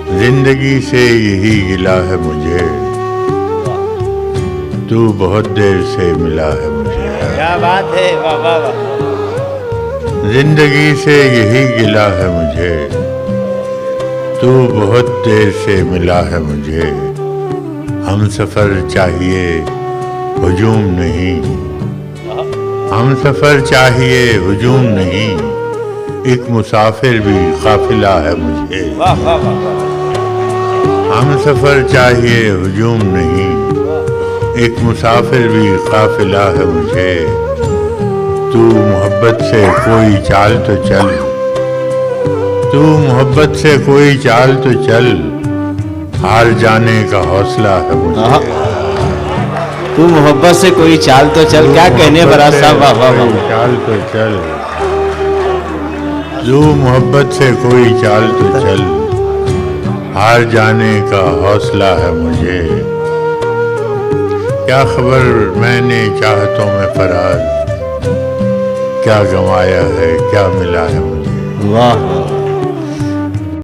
जिंदगी से यही गिला है मुझे, तू बहुत देर से मिला है मुझे। क्या बात है, वाह वाह वाह। जिंदगी से यही गिला है मुझे, तू बहुत देर से मिला है मुझे। हम सफर चाहिए हुजूम नहीं, हम सफर चाहिए हुजूम नहीं, एक मुसाफिर भी काफिला है मुझे। वाह वाह वाह। हम सफर चाहिए हुजूम नहीं, एक मुसाफिर भी काफिला है मुझे। तू मोहब्बत से कोई चाल तो चल, तू मोहब्बत से कोई चाल तो चल, हार जाने का हौसला है मुझे। तू मोहब्बत से कोई चाल तो चल, क्या कहने बड़ा साहब, वाह वाह वाह। चाल तो चल, तू मोहब्बत से कोई चाल तो चल, हार जाने का हौसला है मुझे। क्या खबर मैंने चाहतों में फराज, क्या गंवाया है क्या मिला है मुझे। वाह।